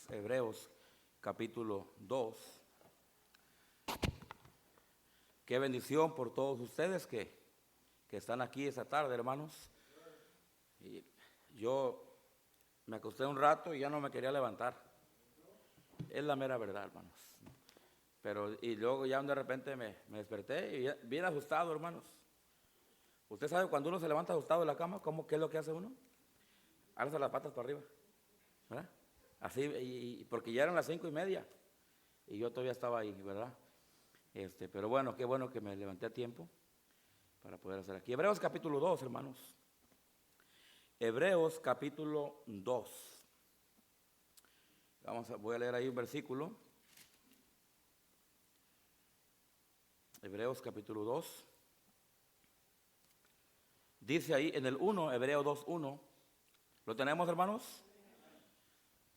Hebreos capítulo 2. Qué bendición por todos ustedes que están aquí esta tarde, hermanos. Y yo me acosté un rato y ya no me quería levantar. Es la mera verdad, hermanos. Y luego ya de repente me desperté y bien asustado, hermanos. Usted sabe cuando uno se levanta asustado de la cama, ¿qué es lo que hace uno? Alza las patas para arriba, ¿verdad? Así, porque ya eran las 5:30 y yo todavía estaba ahí, ¿verdad? Pero bueno, qué bueno que me levanté a tiempo para poder hacer aquí. Hebreos capítulo 2, hermanos. Hebreos capítulo 2. Voy a leer ahí un versículo. Hebreos capítulo 2. Dice ahí en el 1, Hebreos 2:1. ¿Lo tenemos, hermanos?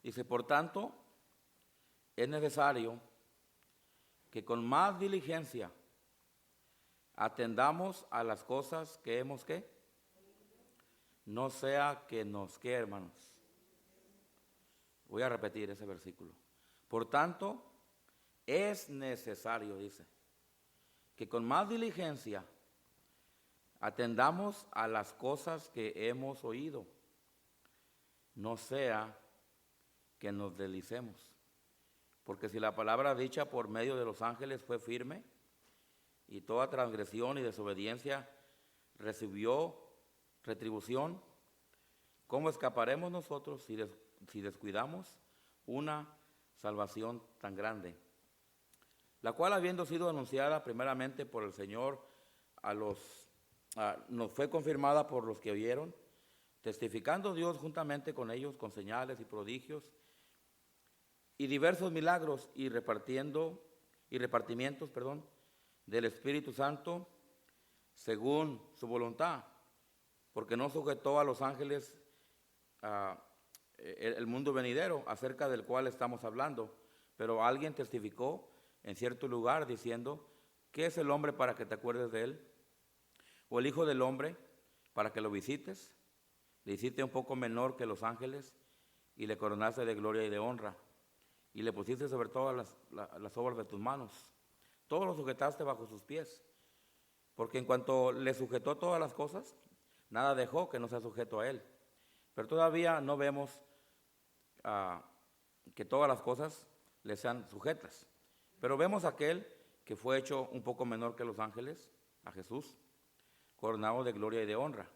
Dice, por tanto, es necesario que con más diligencia atendamos a las cosas que hemos no sea que nos hermanos. Voy a repetir ese versículo. Por tanto, es necesario, dice, que con más diligencia atendamos a las cosas que hemos oído, no sea que nos deslicemos. Porque si la palabra dicha por medio de los ángeles fue firme, y toda transgresión y desobediencia recibió retribución, ¿cómo escaparemos nosotros si descuidamos una salvación tan grande? La cual, habiendo sido anunciada primeramente por el Señor nos fue confirmada por los que oyeron, testificando Dios juntamente con ellos con señales y prodigios y diversos milagros y repartimientos, del Espíritu Santo según su voluntad, porque no sujetó a los ángeles el mundo venidero, acerca del cual estamos hablando, pero alguien testificó en cierto lugar diciendo, ¿qué es el hombre para que te acuerdes de él? ¿O el hijo del hombre para que lo visites? Le hiciste un poco menor que los ángeles y le coronaste de gloria y de honra, y le pusiste sobre todas las obras de tus manos. Todo lo sujetaste bajo sus pies, porque en cuanto le sujetó todas las cosas, nada dejó que no sea sujeto a él. Pero todavía no vemos que todas las cosas le sean sujetas. Pero vemos a aquel que fue hecho un poco menor que los ángeles, a Jesús, coronado de gloria y de honra,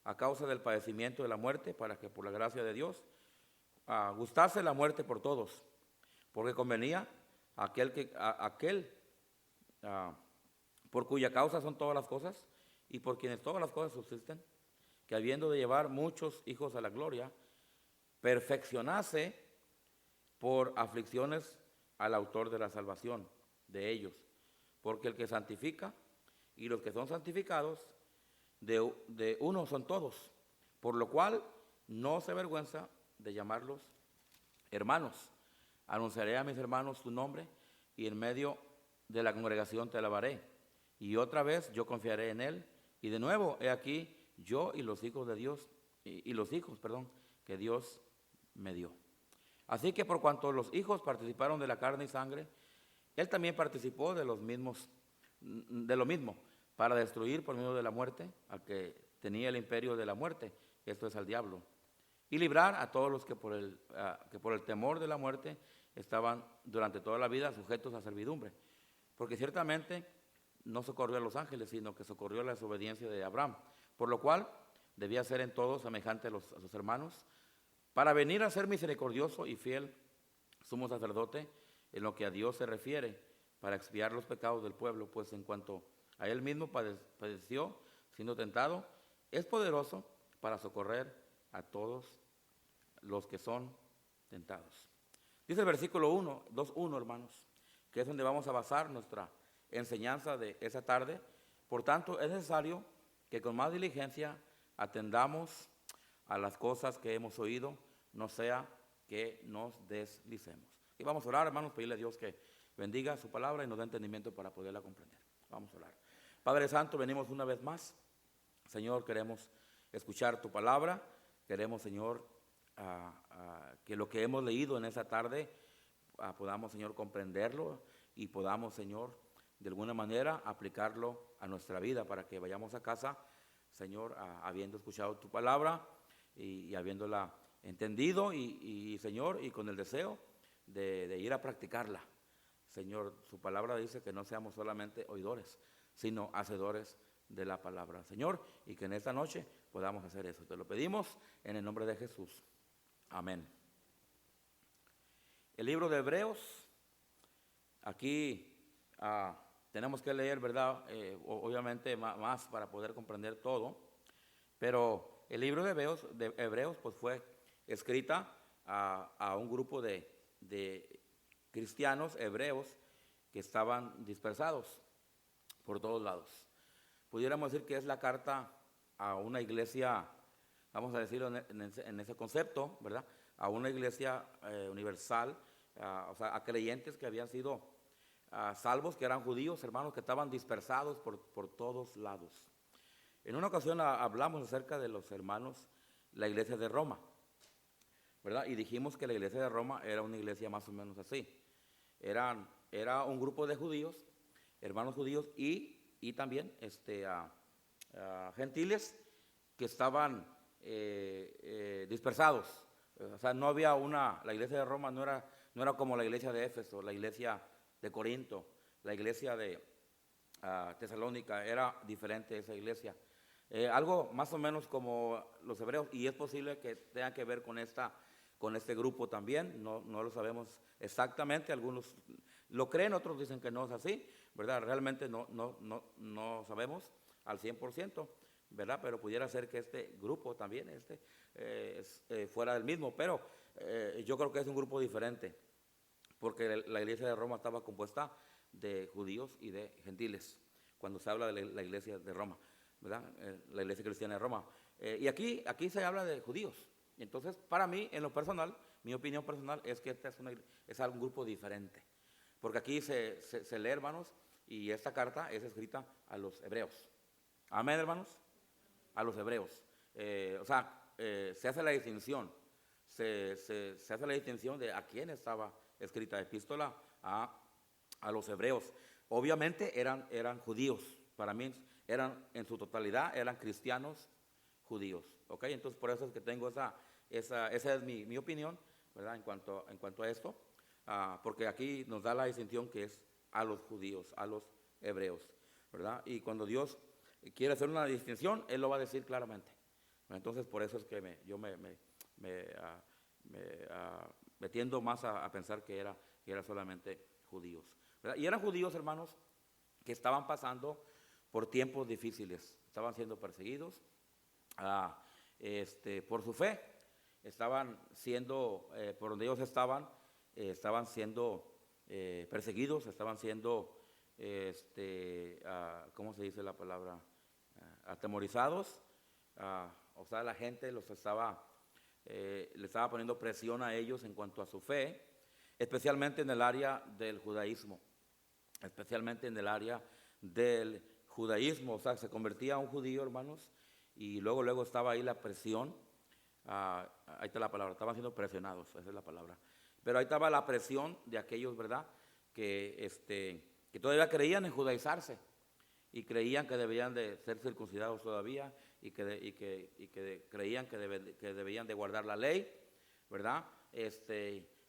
a causa del padecimiento de la muerte, para que por la gracia de Dios gustase la muerte por todos, porque convenía aquel por cuya causa son todas las cosas y por quienes todas las cosas subsisten, que habiendo de llevar muchos hijos a la gloria, perfeccionase por aflicciones al autor de la salvación de ellos. Porque el que santifica y los que son santificados, de uno son todos, por lo cual no se avergüenza de llamarlos hermanos. Anunciaré a mis hermanos tu nombre, y en medio de la congregación te alabaré. Y otra vez yo confiaré en él. Y de nuevo, he aquí yo y los hijos de Dios, que Dios me dio. Así que por cuanto los hijos participaron de la carne y sangre, él también participó de lo mismo, para destruir por medio de la muerte al que tenía el imperio de la muerte, esto es al diablo, y librar a todos los que por el temor de la muerte estaban durante toda la vida sujetos a servidumbre. Porque ciertamente no socorrió a los ángeles, sino que socorrió la desobediencia de Abraham, por lo cual debía ser en todo semejante a sus hermanos, para venir a ser misericordioso y fiel sumo sacerdote en lo que a Dios se refiere, para expiar los pecados del pueblo, pues en cuanto a él mismo padeció siendo tentado, es poderoso para socorrer a todos los que son tentados. Dice el versículo 2:1, hermanos, que es donde vamos a basar nuestra enseñanza de esa tarde. Por tanto, es necesario que con más diligencia atendamos a las cosas que hemos oído, no sea que nos deslicemos. Y vamos a orar, hermanos, pedirle a Dios que bendiga su palabra y nos dé entendimiento para poderla comprender. Vamos a orar. Padre Santo, venimos una vez más. Señor, queremos escuchar tu palabra. Queremos, Señor, que lo que hemos leído en esa tarde podamos, Señor, comprenderlo y podamos, Señor, de alguna manera aplicarlo a nuestra vida para que vayamos a casa, Señor, habiendo escuchado tu palabra y habiéndola entendido y, Señor, y con el deseo de ir a practicarla. Señor, su palabra dice que no seamos solamente oidores, sino hacedores de la palabra, Señor, y que en esta noche podamos hacer eso. Te lo pedimos en el nombre de Jesús. Amén. El libro de Hebreos, aquí tenemos que leer, ¿verdad? Obviamente más para poder comprender todo, pero el libro de Hebreos pues fue escrita a un grupo de cristianos hebreos que estaban dispersados por todos lados. Pudiéramos decir que es la carta a una iglesia, vamos a decirlo en ese concepto, ¿verdad? A una iglesia universal, o sea, a creyentes que habían sido salvos, que eran judíos, hermanos, que estaban dispersados por todos lados. En una ocasión hablamos acerca de los hermanos, la iglesia de Roma, ¿verdad? Y dijimos que la iglesia de Roma era una iglesia más o menos así. Era un grupo de judíos, hermanos judíos y también gentiles que estaban dispersados. O sea, no había la iglesia de Roma no era como la iglesia de Éfeso, la iglesia de Corinto, la iglesia de Tesalónica, era diferente esa iglesia. Algo más o menos como los hebreos, y es posible que tenga que ver con este grupo también, no lo sabemos exactamente, algunos lo creen, otros dicen que no es así, ¿verdad? Realmente no sabemos al 100%, ¿verdad? Pero pudiera ser que este grupo también fuera del mismo, pero yo creo que es un grupo diferente, porque la iglesia de Roma estaba compuesta de judíos y de gentiles, cuando se habla de la iglesia de Roma, ¿verdad? La iglesia cristiana de Roma. Y aquí se habla de judíos. Entonces, para mí, en lo personal, mi opinión personal es que es un grupo diferente. Porque aquí se lee, hermanos, y esta carta es escrita a los hebreos. Amén, hermanos. A los hebreos. Se hace la distinción. Se hace la distinción de a quién estaba escrita la epístola a los hebreos. Obviamente eran judíos. Para mí, en su totalidad, eran cristianos judíos. ¿Ok? Entonces, por eso es que tengo esa es mi opinión, ¿verdad? En cuanto a esto, porque aquí nos da la distinción que es a los judíos, a los hebreos, ¿verdad? Y cuando Dios quiere hacer una distinción, Él lo va a decir claramente. Entonces, por eso es que yo me tiendo más a pensar que era solamente judíos, ¿verdad? Y eran judíos, hermanos, que estaban pasando por tiempos difíciles, estaban siendo perseguidos por su fe. Estaban siendo, por donde ellos estaban siendo perseguidos, estaban siendo, ¿cómo se dice la palabra? Atemorizados. O sea, la gente le estaba poniendo presión a ellos en cuanto a su fe, especialmente en el área del judaísmo. Especialmente en el área del judaísmo. O sea, se convertía a un judío, hermanos, y luego estaba ahí la presión. Ahí está la palabra, estaban siendo presionados, esa es la palabra. Pero ahí estaba la presión de aquellos, ¿verdad? Que todavía creían en judaizarse y creían que debían de ser circuncidados todavía y que creían que debían de guardar la ley, ¿verdad?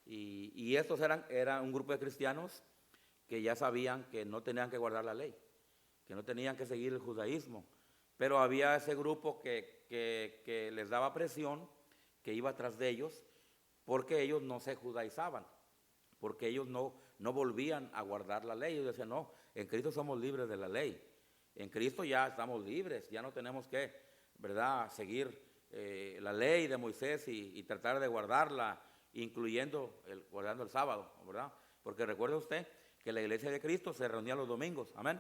Y estos eran un grupo de cristianos que ya sabían que no tenían que guardar la ley, que no tenían que seguir el judaísmo. Pero había ese grupo que les daba presión, que iba tras de ellos, porque ellos no se judaizaban, porque ellos no volvían a guardar la ley. Ellos decían, no, en Cristo somos libres de la ley. En Cristo ya estamos libres, ya no tenemos que, ¿verdad?, seguir la ley de Moisés y tratar de guardarla, incluyendo guardando el sábado, ¿verdad? Porque recuerde usted que la iglesia de Cristo se reunía los domingos, amén.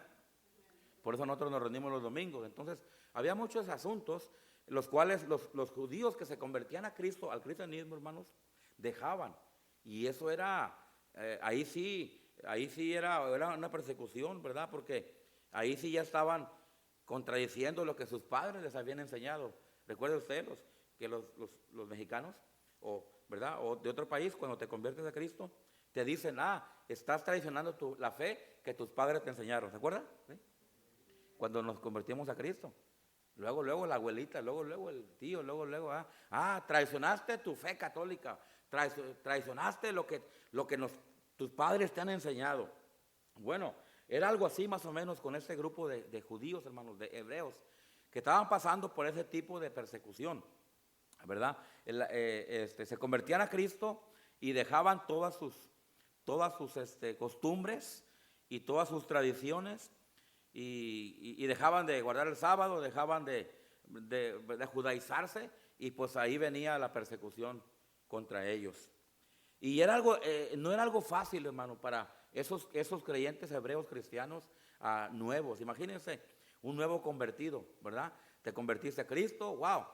Por eso nosotros nos reunimos los domingos. Entonces, había muchos asuntos los cuales los judíos que se convertían a Cristo, al cristianismo, hermanos, dejaban. Y eso era, ahí sí era una persecución, ¿verdad? Porque ahí sí ya estaban contradiciendo lo que sus padres les habían enseñado. Recuerde usted que los mexicanos o, ¿verdad? O de otro país, cuando te conviertes a Cristo, te dicen, estás traicionando la fe que tus padres te enseñaron. ¿Se acuerdan? ¿Sí? Cuando nos convertimos a Cristo. Luego la abuelita, luego el tío, luego, traicionaste tu fe católica, traicionaste lo que tus padres te han enseñado. Bueno, era algo así más o menos con este grupo de judíos, hermanos, de hebreos, que estaban pasando por ese tipo de persecución, ¿verdad? Se convertían a Cristo y dejaban todas sus costumbres y todas sus tradiciones, y dejaban de guardar el sábado, dejaban de judaizarse, y pues ahí venía la persecución contra ellos. Y era algo, no era algo fácil, hermano, para esos creyentes hebreos cristianos nuevos. Imagínense un nuevo convertido, ¿verdad? Te convertiste a Cristo, wow,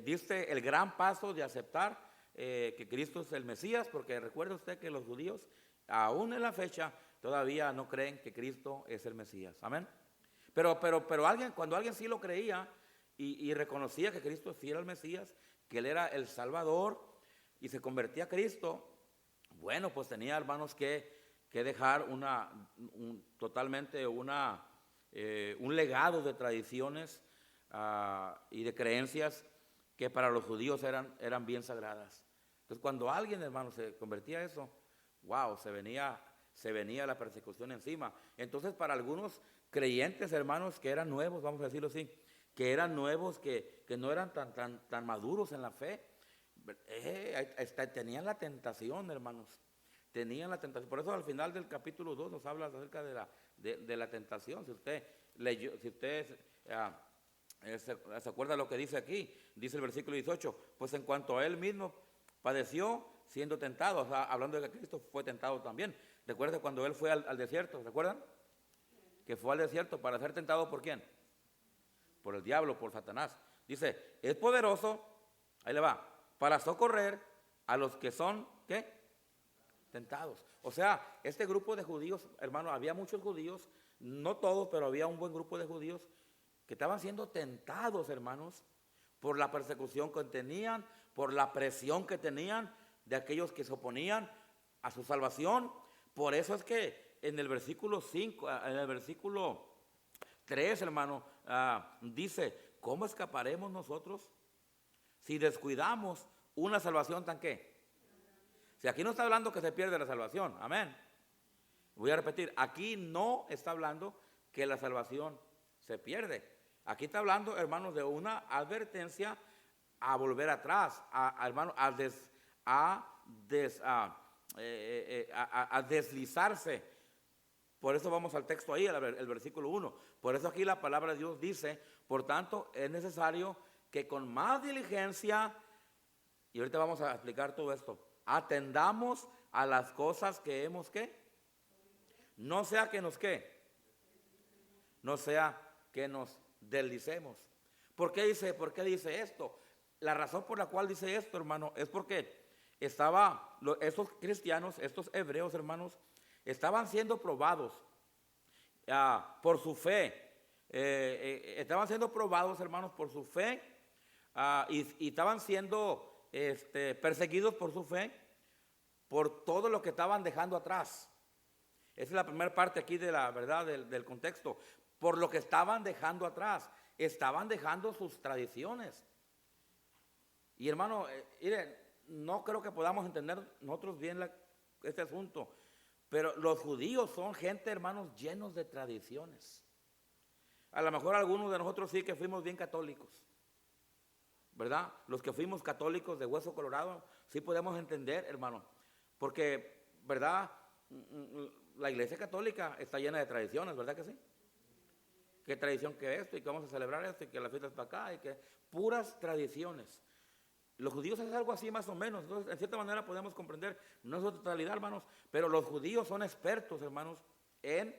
diste el gran paso de aceptar que Cristo es el Mesías, porque recuerde usted que los judíos, aún en la fecha, todavía no creen que Cristo es el Mesías. Amén. Pero cuando alguien sí lo creía y reconocía que Cristo sí era el Mesías, que Él era el Salvador, y se convertía a Cristo, bueno, pues tenía, hermanos, que dejar totalmente un legado de tradiciones y de creencias que para los judíos eran bien sagradas. Entonces, cuando alguien, hermano, se convertía a eso, wow, se venía la persecución encima. Entonces, para algunos creyentes, hermanos, que eran nuevos, vamos a decirlo así, que eran nuevos, que no eran tan maduros en la fe, tenían la tentación, hermanos. Tenían la tentación. Por eso al final del capítulo 2 nos habla acerca de la tentación. Si usted se acuerda lo que dice aquí, dice el versículo 18, pues en cuanto a él mismo padeció siendo tentado, o sea, hablando de que Cristo fue tentado también. Recuerda cuando él fue al desierto, ¿se acuerdan? Que fue al desierto para ser tentado ¿por quién? Por el diablo, por Satanás. Dice, es poderoso, ahí le va, para socorrer a los que son, ¿qué? Tentados. O sea, este grupo de judíos, hermano, había muchos judíos, no todos, pero había un buen grupo de judíos que estaban siendo tentados, hermanos, por la persecución que tenían, por la presión que tenían de aquellos que se oponían a su salvación. Por eso es que en el versículo 5, en el versículo 3, hermano, dice, ¿cómo escaparemos nosotros si descuidamos una salvación tan qué? Si aquí no está hablando que se pierde la salvación, amén. Voy a repetir, aquí no está hablando que la salvación se pierde. Aquí está hablando, hermanos, de una advertencia a volver atrás, hermano, a deslizarse. Por eso vamos al texto ahí, el versículo 1. Por eso aquí la palabra de Dios dice, por tanto, es necesario que con más diligencia, y ahorita vamos a explicar todo esto, atendamos a las cosas que hemos, ¿qué? No sea que nos, ¿qué? No sea que nos deslicemos. ¿Por qué dice esto? La razón por la cual dice esto, hermano, es porque estos cristianos, estos hebreos, hermanos, estaban siendo probados por su fe. Estaban siendo probados, hermanos, por su fe, y estaban siendo perseguidos por su fe, por todo lo que estaban dejando atrás. Esa es la primera parte aquí de la verdad del contexto. Por lo que estaban dejando atrás, estaban dejando sus tradiciones. Y hermano, miren, no creo que podamos entender nosotros bien este asunto, pero los judíos son gente, hermanos, llenos de tradiciones. A lo mejor algunos de nosotros sí que fuimos bien católicos, ¿verdad? Los que fuimos católicos de hueso colorado, sí podemos entender, hermano, porque, ¿verdad? La iglesia católica está llena de tradiciones, ¿verdad que sí? ¿Qué tradición que esto? Y que vamos a celebrar esto, y que la fiesta es para acá, y que puras tradiciones. Los judíos es algo así más o menos. Entonces, en cierta manera podemos comprender, no es su totalidad, hermanos, pero los judíos son expertos, hermanos, en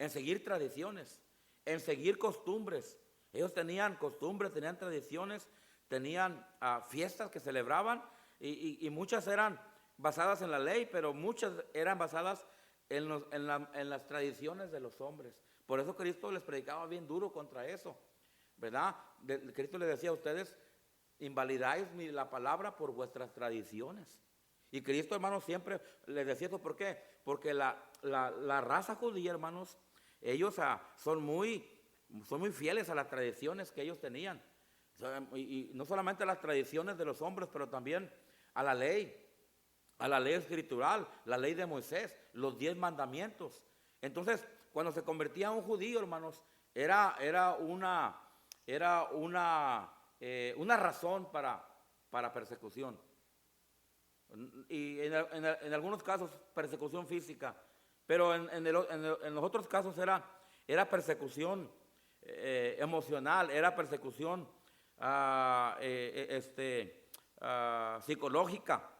seguir tradiciones, en seguir costumbres. Ellos tenían costumbres, tenían tradiciones, tenían fiestas que celebraban, y muchas eran basadas en la ley, pero muchas eran basadas en las tradiciones de los hombres. Por eso Cristo les predicaba bien duro contra eso, ¿verdad? Cristo les decía a ustedes, invalidáis la palabra por vuestras tradiciones. Y Cristo, hermanos, siempre les decía esto. ¿Por qué? Porque la raza judía, hermanos, ellos son muy fieles a las tradiciones que ellos tenían. Y no solamente a las tradiciones de los hombres, pero también a la ley escritural, la ley de Moisés, los 10 mandamientos. Entonces, cuando se convertía un judío, hermanos, era una razón para persecución. Y en algunos casos persecución física, pero en los otros casos era persecución emocional, era persecución psicológica,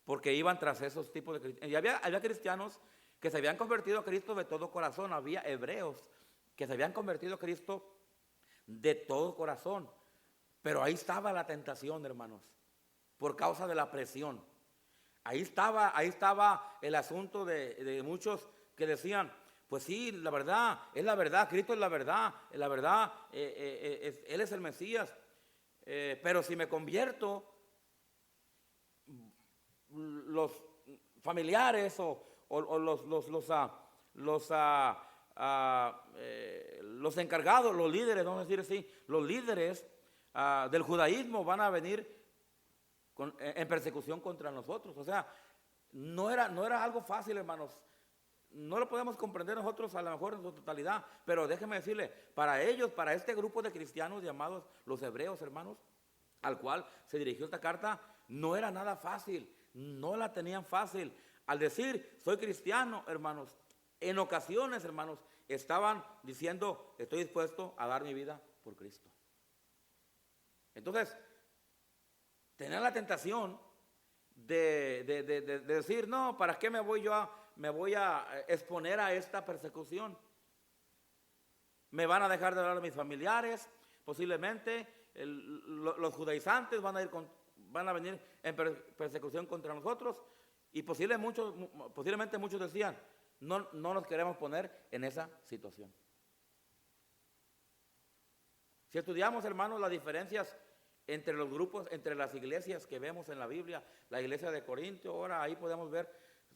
porque iban tras esos tipos de cristianos. Y había cristianos que se habían convertido a Cristo de todo corazón. Había hebreos que se habían convertido a Cristo de todo corazón. Pero ahí estaba la tentación, hermanos, por causa de la presión. Ahí estaba el asunto de muchos que decían, pues sí, la verdad, es la verdad, Cristo es la verdad, Él es el Mesías. Pero si me convierto, los familiares o los encargados, los líderes, vamos a decir así, los líderes del judaísmo van a venir en persecución contra nosotros. O sea, no era algo fácil, hermanos. No lo podemos comprender nosotros a lo mejor en su totalidad, pero déjenme decirle, para ellos, para este grupo de cristianos llamados los hebreos, hermanos, al cual se dirigió esta carta, no era nada fácil, no la tenían fácil. Al decir, soy cristiano, hermanos, en ocasiones, hermanos, estaban diciendo, estoy dispuesto a dar mi vida por Cristo. Entonces, tenían la tentación de decir, no, ¿para qué me voy a exponer a esta persecución? Me van a dejar de hablar a mis familiares, posiblemente los judaizantes van a venir en persecución contra nosotros, y posiblemente muchos decían, no nos queremos poner en esa situación. Si estudiamos, hermanos, las diferencias entre los grupos, entre las iglesias que vemos en la Biblia, la iglesia de Corintios, ahora ahí podemos ver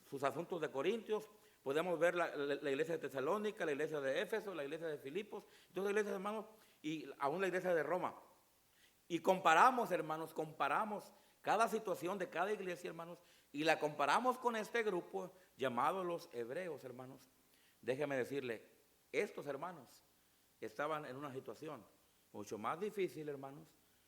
sus asuntos de Corintios, podemos ver la iglesia de Tesalónica, la iglesia de Éfeso, la iglesia de Filipos, todas las iglesias, hermanos, y aún la iglesia de Roma. Y comparamos, hermanos, cada situación de cada iglesia, hermanos, y la comparamos con este grupo llamado los hebreos, hermanos. Déjeme decirle, estos hermanos estaban en una situación mucho más difícil, hermanos,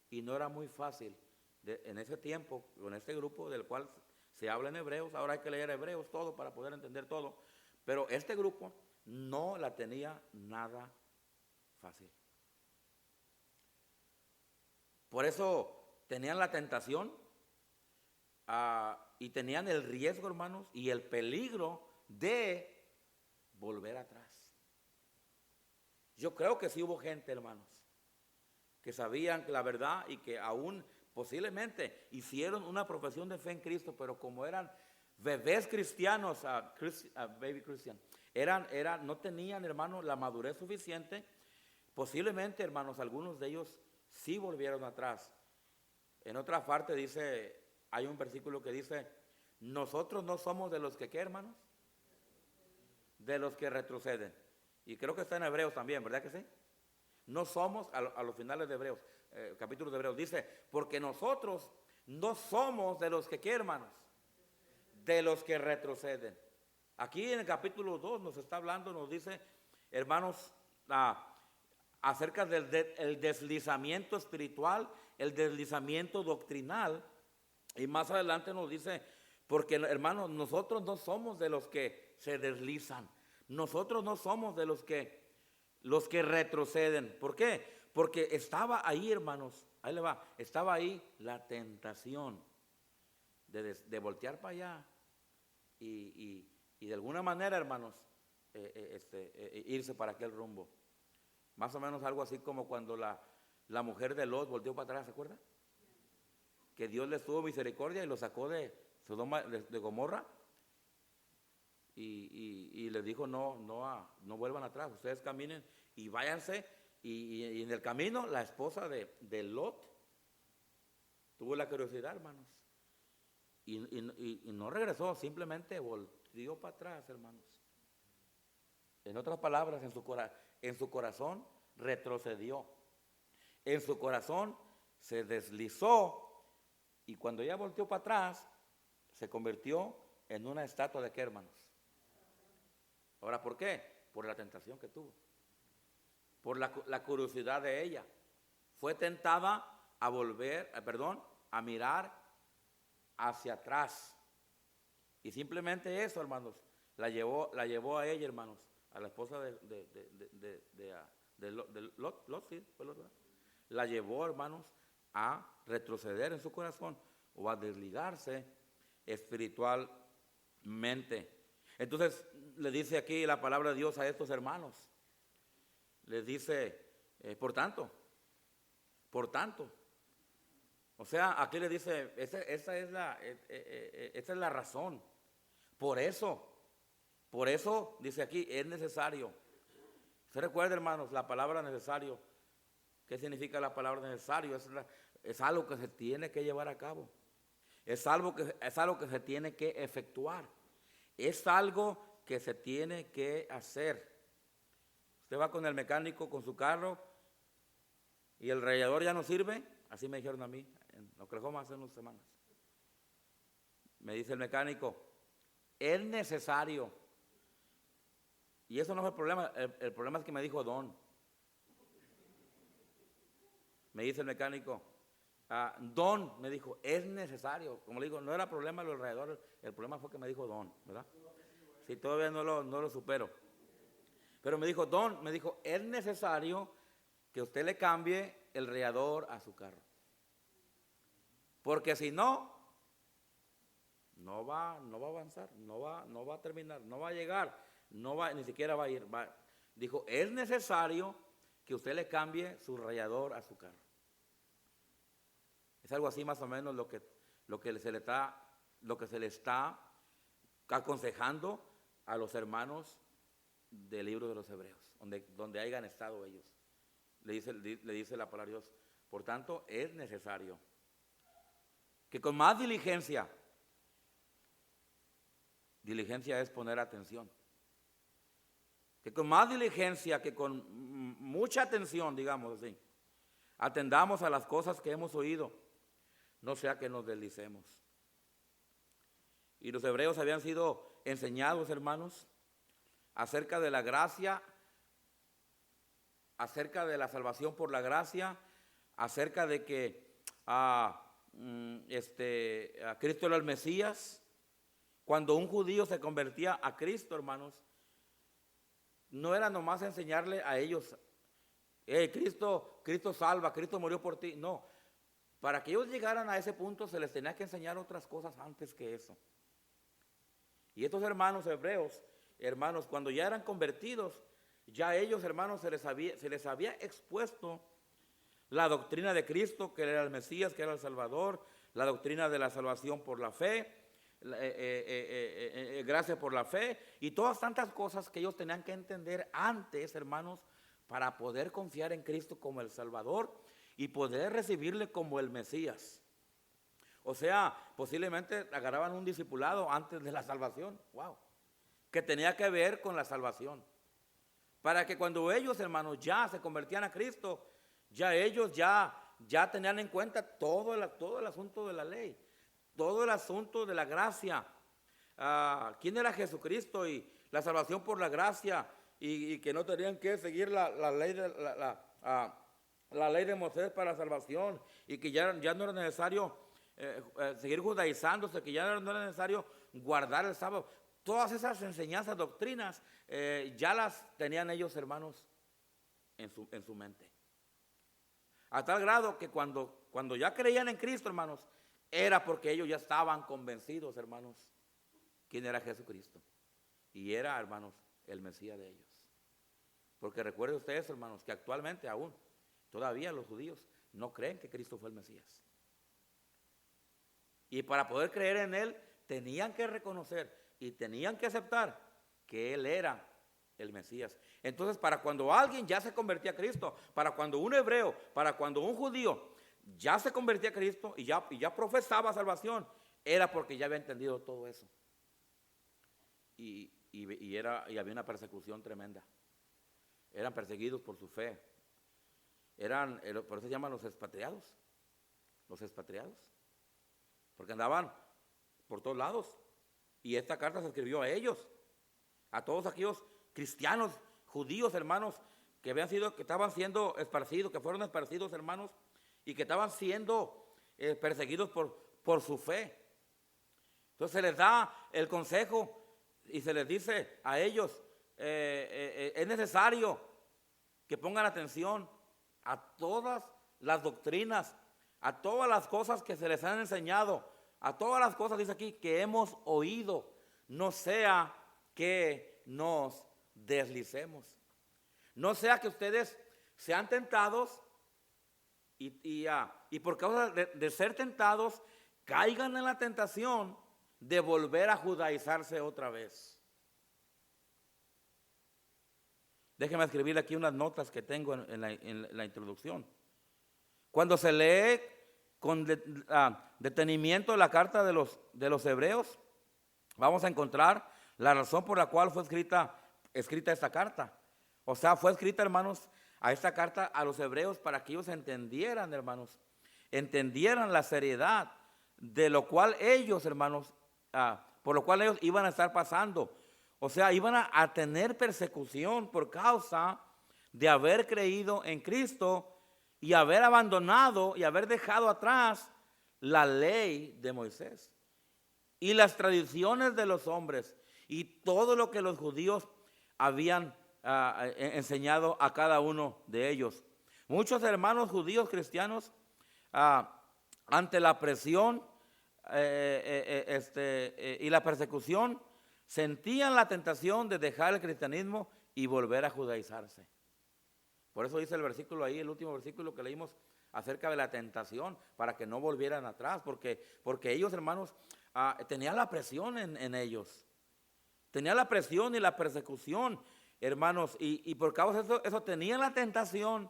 y no era muy fácil en ese tiempo, con este grupo del cual se habla en hebreos. Ahora hay que leer hebreos todo para poder entender todo, pero este grupo no la tenía nada fácil. Por eso tenían la tentación y tenían el riesgo, hermanos, y el peligro de volver atrás. Yo creo que sí hubo gente, hermanos, que sabían la verdad y que aún posiblemente hicieron una profesión de fe en Cristo, pero como eran bebés cristianos, baby Christian, no tenían, hermanos, la madurez suficiente. Posiblemente, hermanos, algunos de ellos sí volvieron atrás. En otra parte hay un versículo que dice, nosotros no somos de los que, ¿qué, hermanos? De los que retroceden. Y creo que está en Hebreos también, ¿verdad que sí? No somos, a los finales de Hebreos, capítulos de Hebreos, dice, porque nosotros no somos de los que, ¿qué, hermanos? De los que retroceden. Aquí en el capítulo 2 nos está hablando, nos dice, hermanos, acerca del deslizamiento espiritual, el deslizamiento doctrinal, y más adelante nos dice, porque, hermanos, nosotros no somos de los que se deslizan, nosotros no somos de los que retroceden. ¿Por qué? Porque estaba ahí, hermanos, ahí le va, estaba ahí la tentación de voltear para allá y de alguna manera, hermanos, irse para aquel rumbo. Más o menos algo así como cuando la mujer de Lot volteó para atrás, ¿se acuerda? Que Dios les tuvo misericordia y lo sacó de Sodoma, de Gomorra, y les dijo, no vuelvan atrás, ustedes caminen y váyanse. Y en el camino la esposa de Lot Tuvo la curiosidad, hermanos. Y no regresó, simplemente volvió para atrás, hermanos. En otras palabras, en su corazón retrocedió. En su corazón se deslizó. Y cuando ella volteó para atrás, se convirtió en una estatua de qué, hermanos. Ahora, ¿por qué? Por la tentación que tuvo. Por la curiosidad de ella. Fue tentada a volver, a mirar hacia atrás. Y simplemente eso, hermanos, la llevó a ella, hermanos, a la esposa de Lot, sí, fue Lot, ¿verdad? La llevó, hermanos, a retroceder en su corazón o a desligarse espiritualmente. Entonces, le dice aquí la palabra de Dios a estos hermanos. Les dice, por tanto. O sea, aquí le dice, esa es la razón. Por eso, dice aquí, es necesario. ¿Se recuerda, hermanos, la palabra necesario? ¿Qué significa la palabra necesario? Es algo que se tiene que llevar a cabo. Es algo que se tiene que efectuar. Es algo que se tiene que hacer. Usted va con el mecánico con su carro y el radiador ya no sirve. Así me dijeron a mí en Oklahoma hace unas semanas. Me dice el mecánico, es necesario. Y eso no es el problema. El problema es que me dijo Don. Me dice el mecánico, Don, me dijo, es necesario. Como le digo, no era problema de los radiadores, el problema fue que me dijo Don, ¿verdad? Sí, todavía no lo supero. Pero me dijo, Don, es necesario que usted le cambie el radiador a su carro. Porque si no va a avanzar, no va a terminar, no va a llegar, ni siquiera va a ir. Dijo, es necesario que usted le cambie su radiador a su carro. Es algo así más o menos lo que se le está aconsejando a los hermanos del libro de los Hebreos, donde hayan estado ellos. Le dice la palabra de Dios. Por tanto, es necesario que con más diligencia es poner atención, que con más diligencia, que con mucha atención, digamos así, atendamos a las cosas que hemos oído, no sea que nos deslicemos. Y los hebreos habían sido enseñados, hermanos, acerca de la gracia, acerca de la salvación por la gracia, acerca de que Cristo era el Mesías. Cuando un judío se convertía a Cristo, hermanos, no era nomás enseñarle a ellos, Cristo salva, Cristo murió por ti. No, para que ellos llegaran a ese punto se les tenía que enseñar otras cosas antes que eso. Y estos hermanos hebreos, hermanos, cuando ya eran convertidos, ya ellos, hermanos, se les había expuesto la doctrina de Cristo, que era el Mesías, que era el Salvador, la doctrina de la salvación por la fe, gracia por la fe, y todas tantas cosas que ellos tenían que entender antes, hermanos, para poder confiar en Cristo como el Salvador y poder recibirle como el Mesías. O sea, posiblemente agarraban un discipulado antes de la salvación, que tenía que ver con la salvación. Para que cuando ellos, hermanos, ya se convertían a Cristo, ya ellos ya tenían en cuenta todo el asunto de la ley, todo el asunto de la gracia, quién era Jesucristo y la salvación por la gracia, y que no tenían que seguir la ley de Moisés para la salvación, y que ya no era necesario seguir judaizándose, que ya no era necesario guardar el sábado. Todas esas enseñanzas, doctrinas, ya las tenían ellos, hermanos, en su mente. A tal grado que cuando ya creían en Cristo, hermanos, era porque ellos ya estaban convencidos, hermanos, quién era Jesucristo. Y era, hermanos, el Mesías de ellos. Porque recuerden ustedes, hermanos, que actualmente aún, todavía los judíos no creen que Cristo fue el Mesías. Y para poder creer en Él, tenían que reconocer y tenían que aceptar que Él era el Mesías. Entonces, para cuando alguien ya se convertía a Cristo, para cuando un hebreo, para cuando un judío ya se convertía a Cristo y ya profesaba salvación, era porque ya había entendido todo eso. Y había una persecución tremenda. Eran perseguidos por su fe. Por eso se llaman los expatriados. Los expatriados. Porque andaban por todos lados. Y esta carta se escribió a ellos, a todos aquellos cristianos, judíos, hermanos, que estaban siendo esparcidos, que fueron esparcidos, hermanos, y que estaban siendo perseguidos por su fe. Entonces se les da el consejo y se les dice a ellos, es necesario que pongan atención a todas las doctrinas, a todas las cosas que se les han enseñado, a todas las cosas, dice aquí, que hemos oído, no sea que nos deslicemos. No sea que ustedes sean tentados y por causa de ser tentados, caigan en la tentación de volver a judaizarse otra vez. Déjenme escribir aquí unas notas que tengo en la introducción. Cuando se lee con detenimiento la carta de los hebreos, vamos a encontrar la razón por la cual fue escrita esta carta. O sea, fue escrita, hermanos, a esta carta a los hebreos para que ellos entendieran, hermanos, entendieran la seriedad de lo cual ellos, hermanos, por lo cual ellos iban a estar pasando. O sea, iban a tener persecución por causa de haber creído en Cristo y haber abandonado y haber dejado atrás la ley de Moisés y las tradiciones de los hombres y todo lo que los judíos habían enseñado a cada uno de ellos. Muchos hermanos judíos cristianos, ante la presión y la persecución, sentían la tentación de dejar el cristianismo y volver a judaizarse. Por eso dice el versículo ahí, el último versículo que leímos acerca de la tentación, para que no volvieran atrás, porque ellos, hermanos, tenían la presión en ellos. Tenían la presión y la persecución, hermanos, y por causa de eso tenían la tentación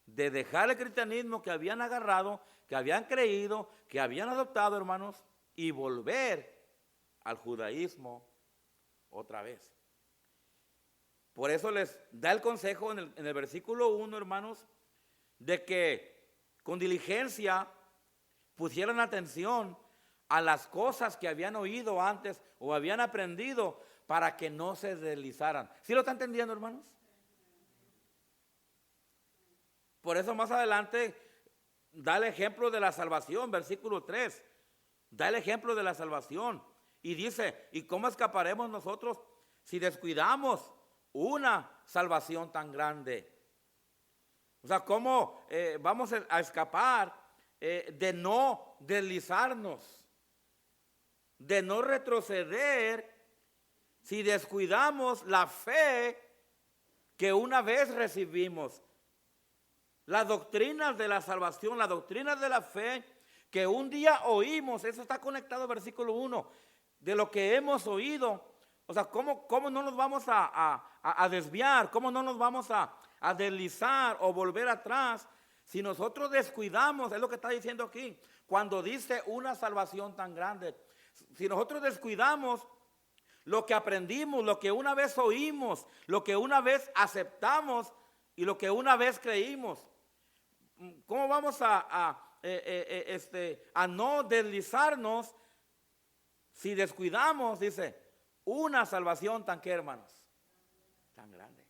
de dejar el cristianismo que habían agarrado, que habían creído, que habían adoptado, hermanos, y volver al judaísmo otra vez. Por eso les da el consejo en el versículo 1, hermanos, de que con diligencia pusieran atención a las cosas que habían oído antes o habían aprendido para que no se deslizaran. ¿Sí lo están entendiendo, hermanos? Por eso más adelante da el ejemplo de la salvación, versículo 3. Da el ejemplo de la salvación y dice, ¿y cómo escaparemos nosotros si descuidamos una salvación tan grande? O sea, ¿cómo vamos a escapar de no deslizarnos, de no retroceder si descuidamos la fe que una vez recibimos? Las doctrinas de la salvación, las doctrinas de la fe que un día oímos, eso está conectado al versículo 1, de lo que hemos oído. O sea, ¿cómo no nos vamos a desviar? ¿Cómo no nos vamos a deslizar o volver atrás si nosotros descuidamos? Es lo que está diciendo aquí, cuando dice una salvación tan grande. Si nosotros descuidamos lo que aprendimos, lo que una vez oímos, lo que una vez aceptamos y lo que una vez creímos, ¿cómo vamos a no deslizarnos si descuidamos, dice, una salvación tan que, hermanos, tan grande?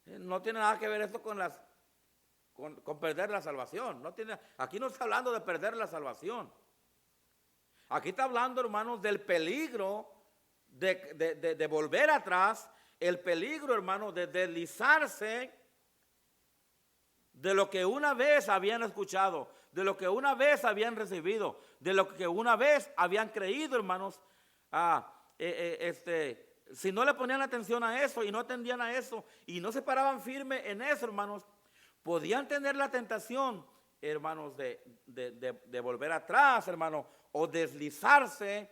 No tiene nada que ver esto con perder la salvación. Aquí no está hablando de perder la salvación. Aquí está hablando, hermanos, del peligro de volver atrás, el peligro, hermanos, de deslizarse de lo que una vez habían escuchado, de lo que una vez habían recibido, de lo que una vez habían creído, hermanos. Si no le ponían atención a eso y no atendían a eso y no se paraban firme en eso, hermanos, podían tener la tentación, hermanos, de volver atrás, hermanos, o deslizarse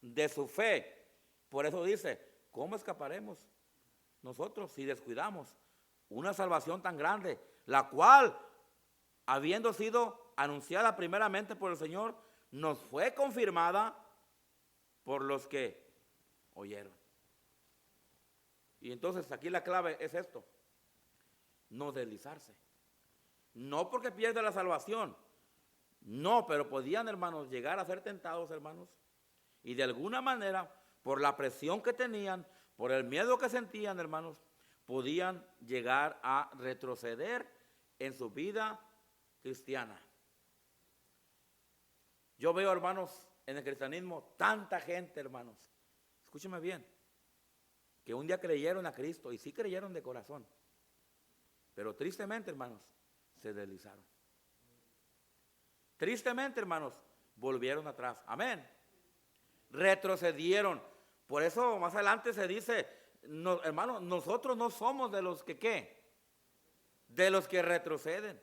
de su fe. Por eso dice, ¿cómo escaparemos nosotros si descuidamos una salvación tan grande, la cual habiendo sido anunciada primeramente por el Señor, nos fue confirmada por los que oyeron. Y entonces aquí la clave es esto: no deslizarse. No porque pierda la salvación, no, pero podían, hermanos, llegar a ser tentados, hermanos, y de alguna manera, por la presión que tenían, por el miedo que sentían, hermanos, podían llegar a retroceder en su vida cristiana. Yo veo, hermanos, en el cristianismo tanta gente, hermanos, escúcheme bien, que un día creyeron a Cristo y sí creyeron de corazón, pero tristemente, hermanos, se deslizaron. Tristemente, hermanos, volvieron atrás. Amén. Retrocedieron. Por eso más adelante se dice, no, hermanos, nosotros no somos de los que ¿qué? De los que retroceden.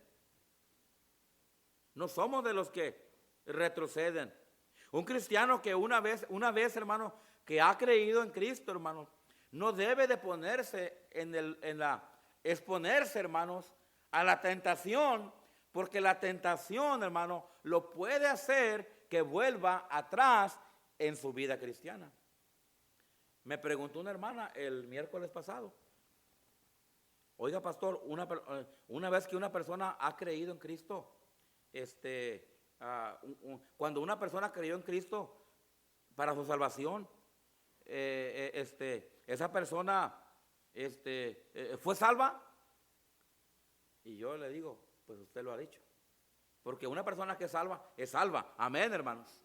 No somos de los que retroceden. Un cristiano que una vez, hermano, que ha creído en Cristo, hermano, no debe de ponerse exponerse, hermanos, a la tentación, porque la tentación, hermano, lo puede hacer que vuelva atrás en su vida cristiana. Me preguntó una hermana el miércoles pasado: oiga, pastor, una vez que una persona ha creído en Cristo, cuando una persona creyó en Cristo para su salvación, esa persona fue salva. Y yo le digo, pues usted lo ha dicho, porque una persona que es salva. Amén, hermanos.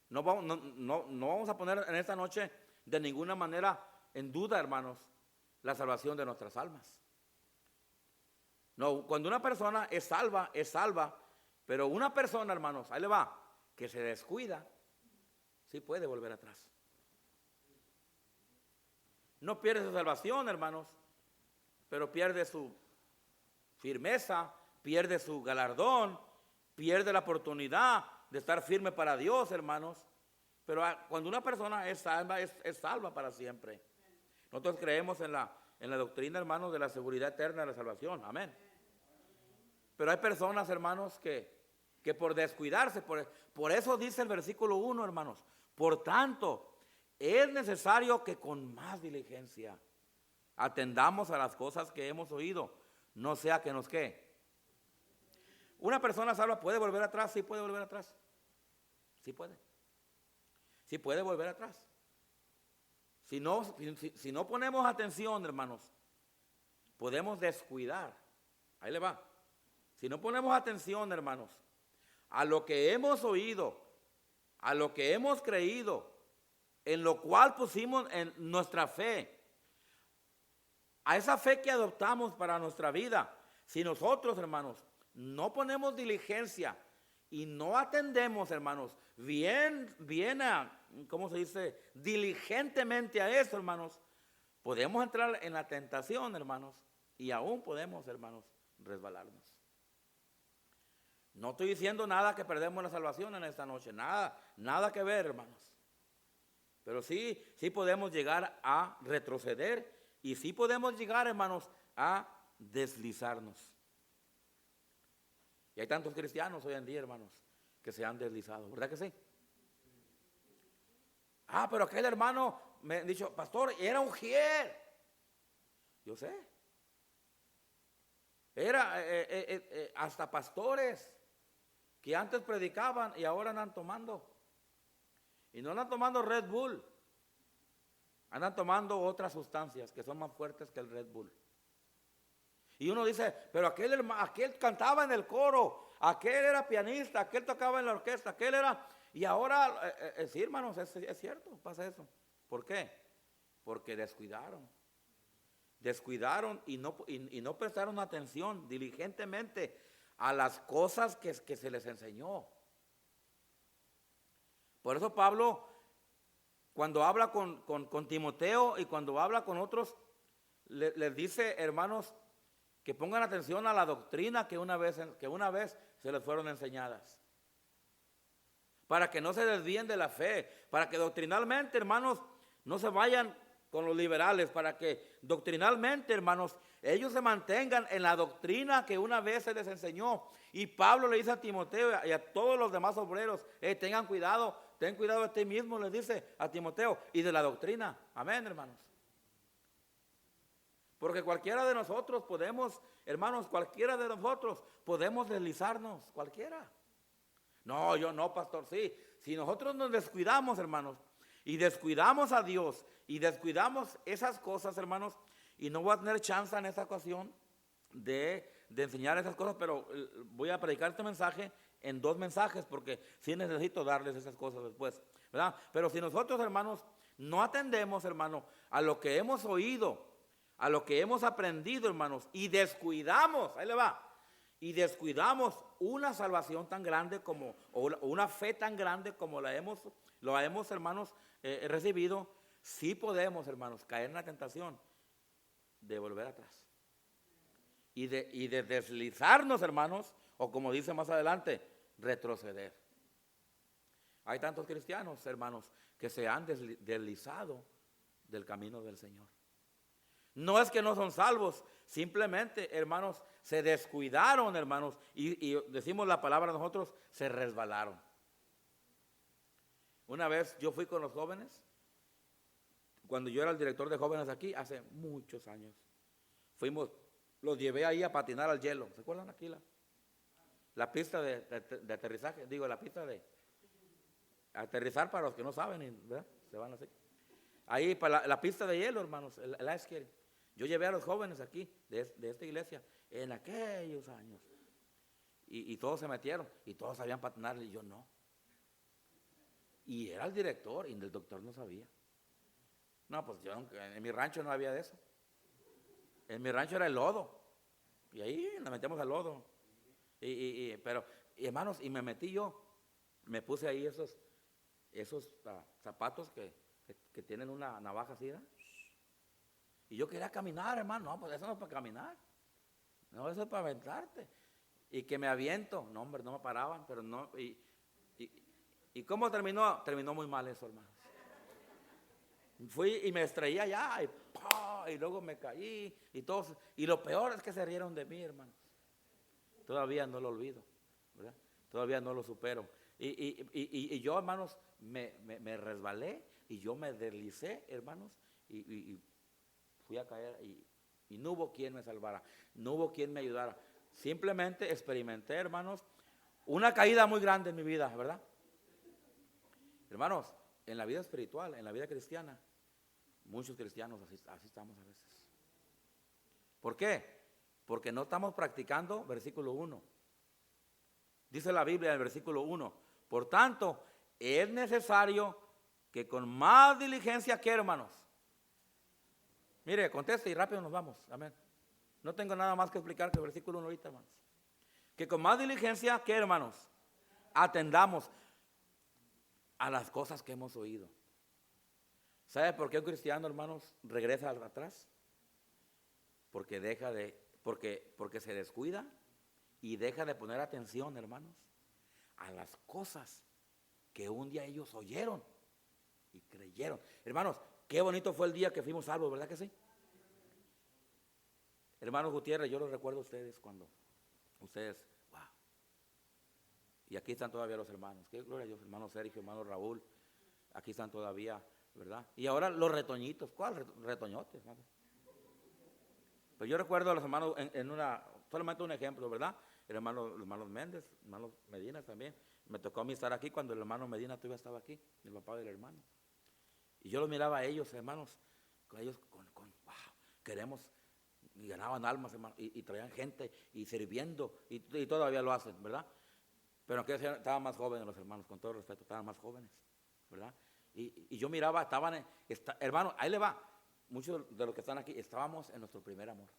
No vamos a poner en esta noche de ninguna manera en duda, hermanos, la salvación de nuestras almas. No, cuando una persona es salva, pero una persona, hermanos, ahí le va, que se descuida, sí puede volver atrás. No pierde su salvación, hermanos, pero pierde su firmeza, pierde su galardón, pierde la oportunidad de estar firme para Dios, hermanos. Pero cuando una persona es salva para siempre. Nosotros creemos en la doctrina, hermanos, de la seguridad eterna de la salvación. Amén. Pero hay personas, hermanos, que por descuidarse, por eso dice el versículo 1, hermanos: por tanto, es necesario que con más diligencia atendamos a las cosas que hemos oído, no sea que nos ¿qué? Una persona salva puede volver atrás. Sí puede volver atrás. Sí puede. Sí puede volver atrás. Si no ponemos atención, hermanos, podemos descuidar. Ahí le va. Si no ponemos atención, hermanos, a lo que hemos oído, a lo que hemos creído, en lo cual pusimos en nuestra fe, a esa fe que adoptamos para nuestra vida, si nosotros, hermanos, no ponemos diligencia y no atendemos, hermanos, ¿cómo se dice? Diligentemente a eso, hermanos, podemos entrar en la tentación, hermanos, y aún podemos, hermanos, resbalarnos. No estoy diciendo nada que perdemos la salvación en esta noche, nada que ver, hermanos. Pero sí podemos llegar a retroceder y sí podemos llegar, hermanos, a deslizarnos. Y hay tantos cristianos hoy en día, hermanos, que se han deslizado, ¿verdad que sí? Pero aquel hermano me ha dicho: pastor, era ujier. Yo sé. Era hasta pastores que antes predicaban y ahora andan tomando. Y no andan tomando Red Bull, andan tomando otras sustancias que son más fuertes que el Red Bull. Y uno dice: pero aquel cantaba en el coro, aquel era pianista, aquel tocaba en la orquesta, aquel era... Y ahora, sí, hermanos, es cierto, pasa eso. ¿Por qué? Porque descuidaron y no prestaron atención diligentemente a las cosas que se les enseñó. Por eso Pablo, cuando habla con Timoteo y cuando habla con otros, les dice, hermanos, que pongan atención a la doctrina que una vez se les fueron enseñadas, para que no se desvíen de la fe, para que doctrinalmente, hermanos, no se vayan con los liberales, para que doctrinalmente, hermanos, ellos se mantengan en la doctrina que una vez se les enseñó. Y Pablo le dice a Timoteo y a todos los demás obreros, tengan cuidado, ten cuidado de ti mismo, les dice a Timoteo, y de la doctrina. Amén, hermanos. Porque cualquiera de nosotros podemos, hermanos, cualquiera de nosotros podemos deslizarnos, cualquiera. No, yo no, pastor, sí. Si nosotros nos descuidamos, hermanos, y descuidamos a Dios, y descuidamos esas cosas, hermanos, y no voy a tener chance en esta ocasión de enseñar esas cosas, pero voy a predicar este mensaje en 2 mensajes, porque sí necesito darles esas cosas después, ¿verdad? Pero si nosotros, hermanos, no atendemos, hermano, a lo que hemos oído, a lo que hemos aprendido, hermanos, y descuidamos, ahí le va, y descuidamos una salvación tan grande como, o una fe tan grande como lo hemos, hermanos, recibido, sí podemos, hermanos, caer en la tentación de volver atrás. Y de deslizarnos, hermanos, o como dice más adelante, retroceder. Hay tantos cristianos, hermanos, que se han deslizado del camino del Señor. No es que no son salvos, simplemente, hermanos, se descuidaron, hermanos, y decimos la palabra nosotros, se resbalaron. Una vez yo fui con los jóvenes, cuando yo era el director de jóvenes aquí, hace muchos años. Los llevé ahí a patinar al hielo. ¿Se acuerdan aquí la pista de aterrizaje? Digo, la pista de aterrizar para los que no saben, ¿verdad? Se van así. Ahí para la pista de hielo, hermanos, el ice skating. Yo llevé a los jóvenes aquí, de esta iglesia, en aquellos años. Y todos se metieron, y todos sabían patinar, y yo no. Y era el director, y el doctor no sabía. No, pues yo en mi rancho no había de eso. En mi rancho era el lodo. Y ahí nos metemos al lodo. Pero, hermanos, y me metí yo. Me puse ahí esos zapatos que tienen una navaja así, ¿verdad? Y yo quería caminar, hermano. No, pues eso no es para caminar. No, eso es para aventarte. Y que me aviento. No, hombre, no me paraban, pero no. ¿Y cómo terminó? Terminó muy mal eso, hermanos. Fui y me estrellé allá y luego me caí y todos. Y lo peor es que se rieron de mí, hermanos. Todavía no lo olvido, ¿verdad? Todavía no lo supero. Y yo, hermanos, me resbalé y yo me deslicé, hermanos, y fui a caer y no hubo quien me salvara, no hubo quien me ayudara. Simplemente experimenté, hermanos, una caída muy grande en mi vida, ¿verdad? Hermanos, en la vida espiritual, en la vida cristiana, muchos cristianos así estamos a veces. ¿Por qué? Porque no estamos practicando versículo 1. Dice la Biblia en el versículo 1. Por tanto, es necesario que con más diligencia, ¿qué, hermanos? Mire, conteste y rápido nos vamos. Amén. No tengo nada más que explicar que el versículo 1 ahorita, hermanos. Que con más diligencia, ¿qué, hermanos? Atendamos a las cosas que hemos oído. ¿Sabe por qué un cristiano, hermanos, regresa atrás? Porque se descuida y deja de poner atención, hermanos, a las cosas que un día ellos oyeron y creyeron. Hermanos, qué bonito fue el día que fuimos salvos, ¿verdad que sí? Hermanos Gutiérrez, yo los recuerdo a ustedes cuando ustedes, wow. Y aquí están todavía los hermanos. Qué gloria a Dios, hermano Sergio, hermano Raúl. Aquí están todavía, ¿verdad? Y ahora los retoñitos. ¿Cuál retoñotes? Pues yo recuerdo a los hermanos solamente un ejemplo, ¿verdad? Los hermanos Méndez, hermanos Medina también. Me tocó a mí estar aquí cuando el hermano Medina todavía estaba aquí, el papá del hermano. Y yo los miraba a ellos, hermanos, con wow, queremos, y ganaban almas, hermanos, y traían gente, y sirviendo, y todavía lo hacen, ¿verdad? Pero aunque estaban más jóvenes los hermanos, con todo respeto, estaban más jóvenes, ¿verdad? Y yo miraba, hermano, ahí le va. Muchos de los que están aquí estábamos en nuestro primer amor.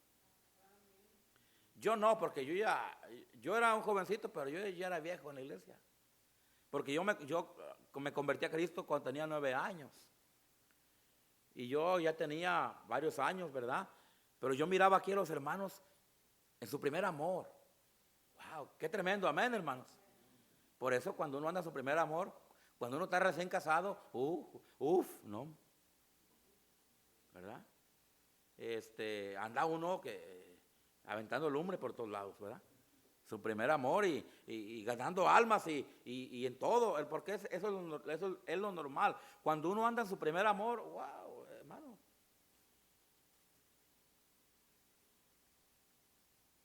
Yo no, porque yo era un jovencito, pero yo ya era viejo en la iglesia. Porque yo me convertí a Cristo cuando tenía 9 años. Y yo ya tenía varios años, ¿verdad? Pero yo miraba aquí a los hermanos en su primer amor. ¡Wow! ¡Qué tremendo! Amén, hermanos. Por eso cuando uno anda en su primer amor, cuando uno está recién casado, no. anda uno aventando lumbre por todos lados, ¿verdad? Su primer amor y ganando almas y en todo, porque eso es lo normal. Cuando uno anda en su primer amor, wow, hermano.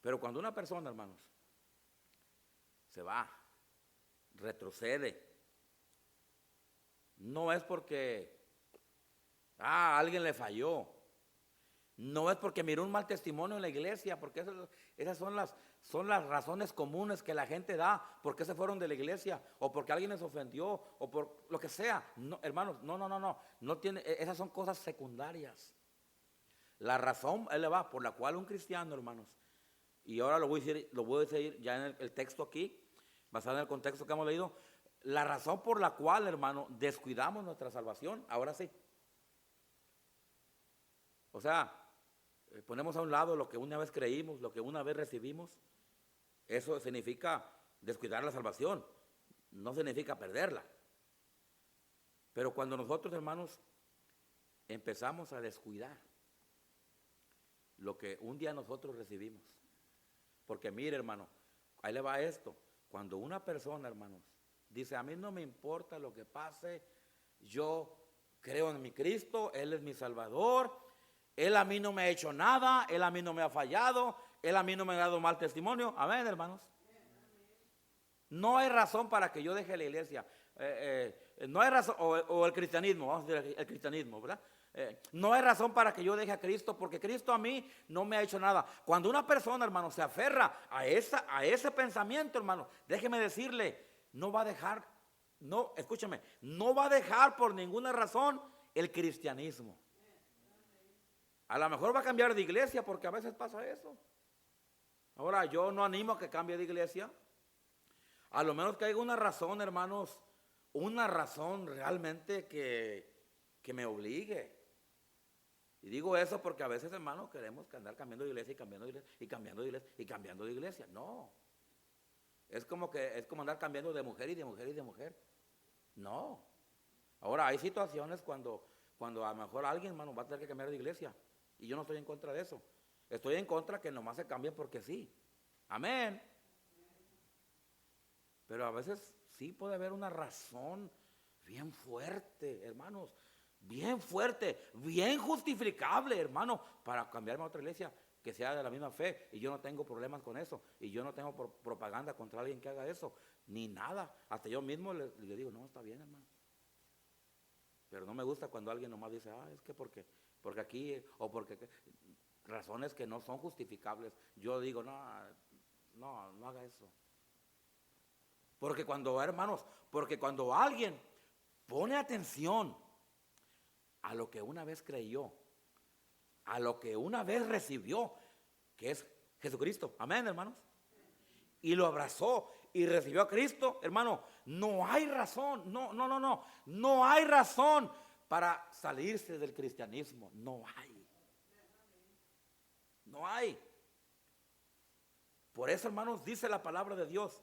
Pero cuando una persona, hermanos, se va, retrocede, no es porque alguien le falló, no es porque miró un mal testimonio en la iglesia, porque esas son las razones comunes que la gente da, porque se fueron de la iglesia, o porque alguien les ofendió, o por lo que sea. No, hermanos, no tiene, esas son cosas secundarias. La razón, él le va, por la cual un cristiano, hermanos, y ahora lo voy a decir ya en el texto aquí, basado en el contexto que hemos leído, la razón por la cual, hermano, descuidamos nuestra salvación, ahora sí. O sea, ponemos a un lado lo que una vez creímos, lo que una vez recibimos. Eso significa descuidar la salvación, no significa perderla. Pero cuando nosotros, hermanos, empezamos a descuidar lo que un día nosotros recibimos, porque mire, hermano, ahí le va esto. Cuando una persona, hermanos, dice, a mí no me importa lo que pase, yo creo en mi Cristo, Él es mi Salvador, Él a mí no me ha hecho nada, Él a mí no me ha fallado, Él a mí no me ha dado mal testimonio. Amén, hermanos. No hay razón para que yo deje la iglesia. No hay razón, o el cristianismo, vamos a decir el cristianismo, ¿verdad? No hay razón para que yo deje a Cristo, porque Cristo a mí no me ha hecho nada. Cuando una persona, hermano, se aferra a ese pensamiento, hermano, déjeme decirle, no va a dejar, no, escúcheme, no va a dejar por ninguna razón el cristianismo. A lo mejor va a cambiar de iglesia, porque a veces pasa eso. Ahora, yo no animo a que cambie de iglesia. A lo menos que haya una razón, hermanos, una razón realmente que me obligue. Y digo eso porque a veces, hermanos, queremos andar cambiando de iglesia y cambiando de iglesia y cambiando de iglesia y cambiando de iglesia. No. Es como andar cambiando de mujer y de mujer y de mujer. No. Ahora, hay situaciones cuando a lo mejor alguien, hermano, va a tener que cambiar de iglesia. Y yo no estoy en contra de eso. Estoy en contra que nomás se cambien porque sí. Amén. Pero a veces sí puede haber una razón bien fuerte, hermanos, bien fuerte, bien justificable, hermano, para cambiarme a otra iglesia que sea de la misma fe. Y yo no tengo problemas con eso. Y yo no tengo propaganda contra alguien que haga eso, ni nada. Hasta yo mismo le digo, no, está bien, hermano. Pero no me gusta cuando alguien nomás dice, es que porque aquí, o porque razones que no son justificables. Yo digo, no haga eso. Porque cuando alguien pone atención a lo que una vez creyó, a lo que una vez recibió, que es Jesucristo, amén, hermanos, y lo abrazó y recibió a Cristo, hermano, no hay razón, no hay razón para salirse del cristianismo, no hay. Por eso, hermanos, dice la palabra de Dios,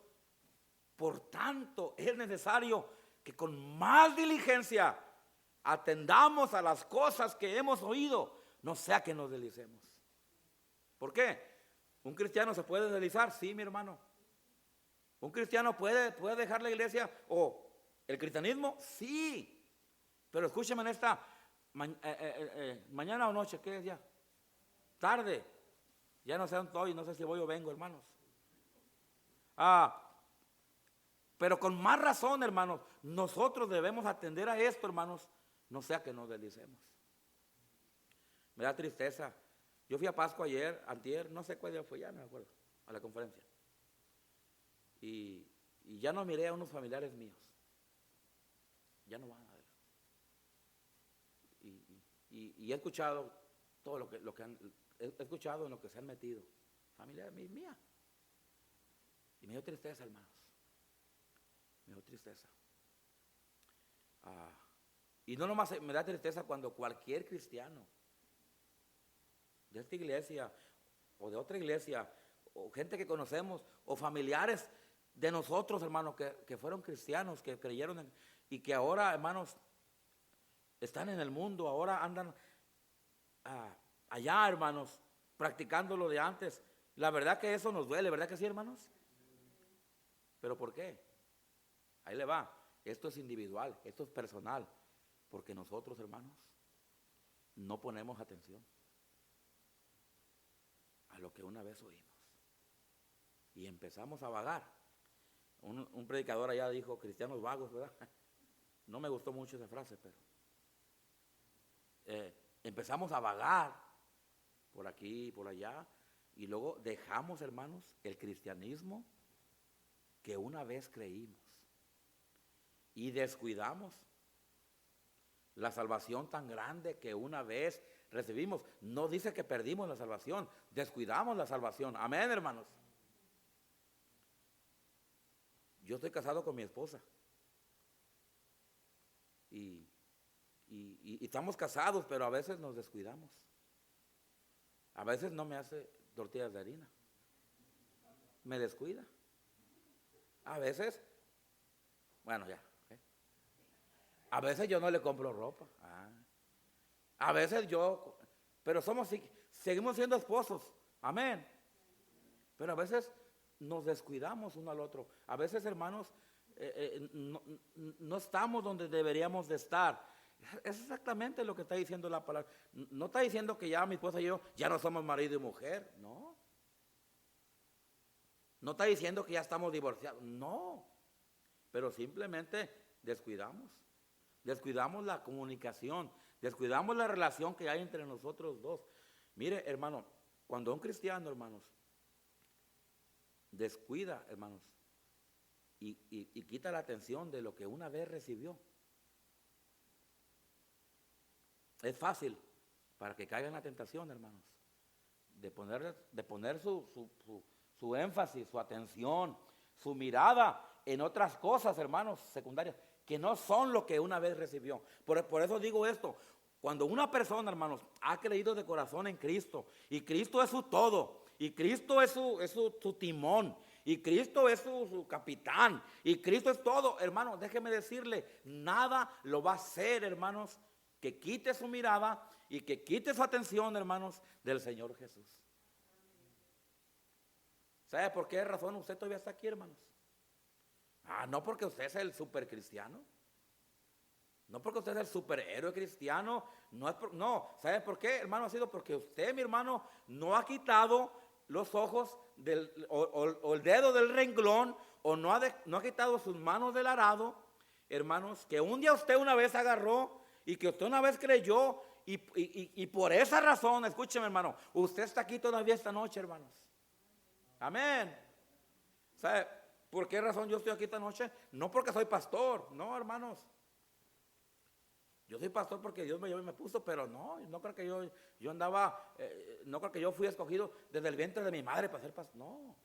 por tanto es necesario que con más diligencia atendamos a las cosas que hemos oído, no sea que nos deslicemos. ¿Por qué? ¿Un cristiano se puede deslizar? Sí, mi hermano. ¿Un cristiano puede dejar la iglesia o el cristianismo? Sí. Pero escúcheme en esta mañana o noche, ¿qué es ya? Tarde. Ya no sé dónde estoy, no sé si voy o vengo, hermanos. Pero con más razón, hermanos, nosotros debemos atender a esto, hermanos, no sea que nos deslicemos. Me da tristeza. Yo fui a Pascua ayer, antier, no sé cuál día fue, ya no me acuerdo, a la conferencia. Y ya no miré a unos familiares míos. Ya no van a ver. Y he escuchado todo lo que he escuchado en lo que se han metido. Familia mía. Y me dio tristeza, hermanos. Me dio tristeza. Y no nomás me da tristeza cuando cualquier cristiano de esta iglesia o de otra iglesia o gente que conocemos o familiares de nosotros, hermanos, que fueron cristianos, que creyeron y que ahora, hermanos, están en el mundo, ahora andan allá, hermanos, practicando lo de antes. La verdad que eso nos duele, ¿verdad que sí, hermanos? ¿Pero por qué? Ahí le va. Esto es individual, esto es personal. Porque nosotros, hermanos, no ponemos atención a lo que una vez oímos. Y empezamos a vagar. Un predicador allá dijo, cristianos vagos, ¿verdad? No me gustó mucho esa frase, pero empezamos a vagar por aquí y por allá. Y luego dejamos, hermanos, el cristianismo que una vez creímos. Y descuidamos la salvación tan grande que una vez recibimos. No dice que perdimos la salvación, descuidamos la salvación. Amén, hermanos. Yo estoy casado con mi esposa. Y estamos casados, pero a veces nos descuidamos. A veces no me hace tortillas de harina. Me descuida. A veces, bueno, ya. A veces yo no le compro ropa. A veces yo, pero seguimos siendo esposos. Amén. Pero a veces nos descuidamos uno al otro. A veces, hermanos, no estamos donde deberíamos de estar. Es exactamente lo que está diciendo la palabra. No está diciendo que ya mi esposa y yo ya no somos marido y mujer. No. No está diciendo que ya estamos divorciados. No. Pero simplemente descuidamos. Descuidamos la comunicación, descuidamos la relación que hay entre nosotros dos. Mire, hermano, cuando un cristiano, hermanos, descuida, hermanos, y quita la atención de lo que una vez recibió, es fácil para que caiga en la tentación, hermanos, de poner su énfasis, su atención, su mirada en otras cosas, hermanos, secundarias, que no son lo que una vez recibió. Por eso digo esto. Cuando una persona, hermanos, ha creído de corazón en Cristo, y Cristo es su todo, y Cristo es su timón, y Cristo es su capitán, y Cristo es todo, hermanos, déjeme decirle, nada lo va a hacer, hermanos, que quite su mirada y que quite su atención, hermanos, del Señor Jesús. ¿Sabe por qué razón usted todavía está aquí, hermanos? No porque usted es el super cristiano. No porque usted es el superhéroe cristiano. No, ¿sabe por qué, hermano? Ha sido porque usted, mi hermano, no ha quitado los ojos o el dedo del renglón, o no ha quitado sus manos del arado, hermanos, que un día usted una vez agarró y que usted una vez creyó, y por esa razón, escúcheme, hermano, usted está aquí todavía esta noche, hermanos. Amén. ¿Sabe por qué razón yo estoy aquí esta noche? No porque soy pastor, no, hermanos. Yo soy pastor porque Dios me puso, pero no creo que yo andaba, no creo que yo fui escogido desde el vientre de mi madre para ser pastor. No,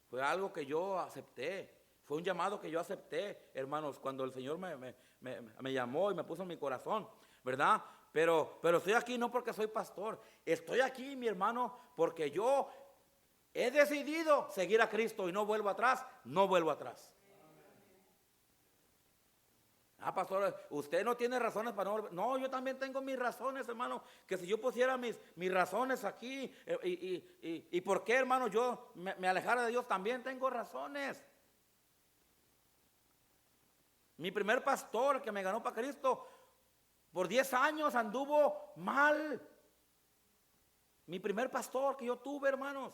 fue algo que yo acepté, fue un llamado que yo acepté, hermanos, cuando el Señor me llamó y me puso en mi corazón, ¿verdad? Pero estoy aquí no porque soy pastor, estoy aquí, mi hermano, porque yo he decidido seguir a Cristo y no vuelvo atrás, no vuelvo atrás. Pastor, usted no tiene razones para no volver. No, yo también tengo mis razones, hermano, que si yo pusiera mis razones aquí, y por qué, hermano, yo me alejara de Dios, también tengo razones. Mi primer pastor que me ganó para Cristo, por 10 años anduvo mal. Mi primer pastor que yo tuve, hermanos,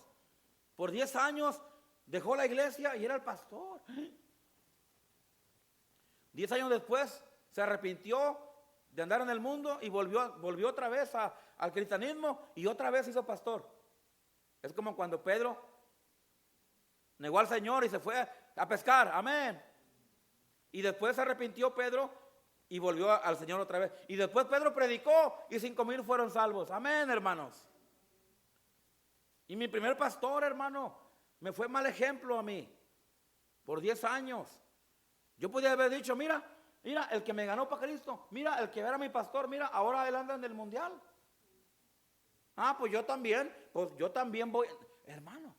por 10 años dejó la iglesia y era el pastor. 10 años después se arrepintió de andar en el mundo y volvió otra vez al cristianismo y otra vez hizo pastor. Es como cuando Pedro negó al Señor y se fue a pescar. Amén. Y después se arrepintió Pedro y volvió al Señor otra vez. Y después Pedro predicó y 5,000 fueron salvos. Amén, hermanos. Y mi primer pastor, hermano, me fue mal ejemplo a mí por 10 años. Yo podía haber dicho, mira, el que me ganó para Cristo, mira, el que era mi pastor, mira, ahora él anda en el mundial. Pues yo también voy, hermano.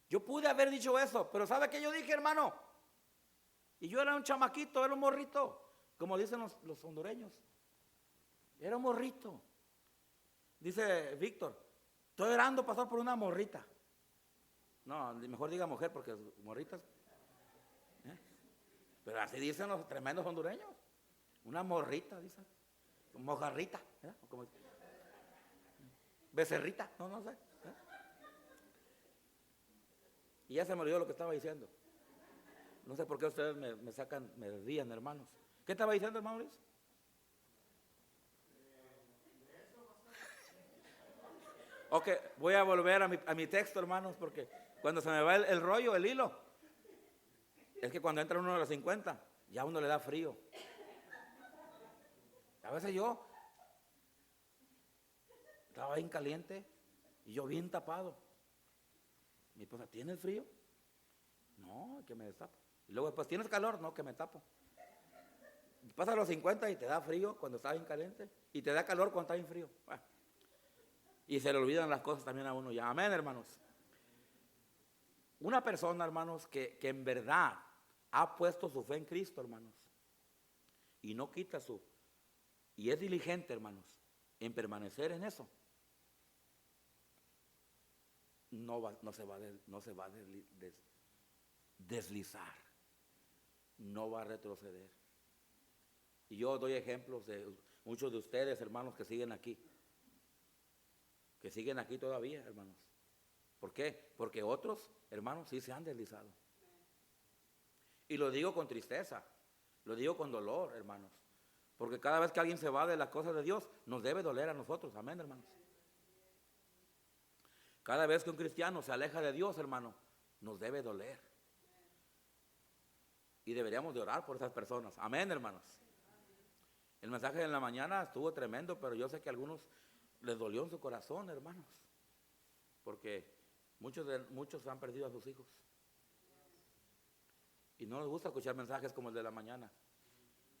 Yo pude haber dicho eso, pero ¿sabe qué yo dije, hermano? Y yo era un chamaquito, era un morrito, como dicen los hondureños. Era un morrito. Dice Víctor, estoy orando pasar por una morrita. No, mejor diga mujer porque morritas. Pero así dicen los tremendos hondureños. Una morrita, dicen. Mojarrita, ¿verdad? Como, becerrita, no sé. Y ya se me olvidó lo que estaba diciendo. No sé por qué ustedes me sacan, me desvían, hermanos. ¿Qué estaba diciendo, hermano Luis? Ok, voy a volver a mi texto, hermanos, porque cuando se me va el rollo, el hilo, es que cuando entra uno a los 50, ya a uno le da frío. A veces yo estaba bien caliente y yo bien tapado. Mi esposa, ¿tienes frío? No, que me destapo. Y luego después, ¿tienes calor? No, que me tapo. Pasa los 50 y te da frío cuando estás bien caliente y te da calor cuando estás bien frío. Bueno, y se le olvidan las cosas también a uno ya. Amén, hermanos. Una persona, hermanos, que en verdad ha puesto su fe en Cristo, hermanos, y no quita y es diligente, hermanos, en permanecer en eso, no se va a deslizar, no va a retroceder. Y yo doy ejemplos de muchos de ustedes, hermanos, que siguen aquí todavía, hermanos. ¿Por qué? Porque otros, hermanos, sí se han deslizado. Y lo digo con tristeza, lo digo con dolor, hermanos. Porque cada vez que alguien se va de las cosas de Dios, nos debe doler a nosotros. Amén, hermanos. Cada vez que un cristiano se aleja de Dios, hermano, nos debe doler. Y deberíamos de orar por esas personas. Amén, hermanos. El mensaje de la mañana estuvo tremendo, pero yo sé que a algunos les dolió en su corazón, hermanos. Porque muchos han perdido a sus hijos. Y no les gusta escuchar mensajes como el de la mañana.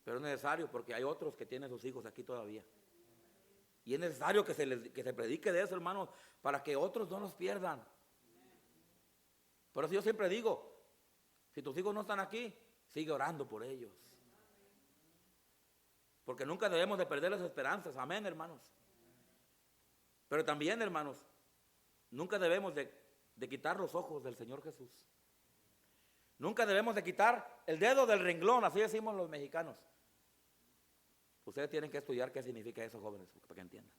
Pero es necesario porque hay otros que tienen sus hijos aquí todavía. Y es necesario que se predique de eso, hermanos, para que otros no los pierdan. Por eso yo siempre digo, si tus hijos no están aquí, sigue orando por ellos. Porque nunca debemos de perder las esperanzas. Amén, hermanos. Pero también, hermanos, nunca debemos de quitar los ojos del Señor Jesús. Nunca debemos de quitar el dedo del renglón, así decimos los mexicanos. Ustedes tienen que estudiar qué significa eso, jóvenes, para que entiendan.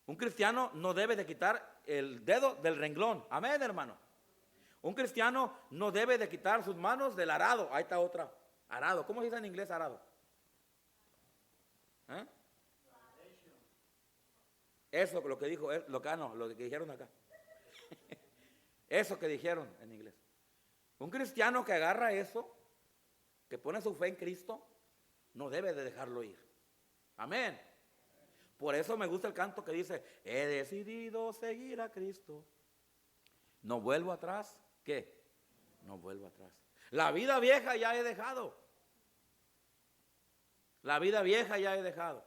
Un cristiano no debe de quitar el dedo del renglón. Amén, hermano. Un cristiano no debe de quitar sus manos del arado. Ahí está otra. Arado. ¿Cómo se dice en inglés arado? Eso, lo que dijo, lo que dijeron acá. Eso que dijeron en inglés. Un cristiano que agarra eso, que pone su fe en Cristo, no debe de dejarlo ir. Amén. Por eso me gusta el canto que dice, he decidido seguir a Cristo. No vuelvo atrás. ¿Qué? No vuelvo atrás. La vida vieja ya he dejado. La vida vieja ya he dejado.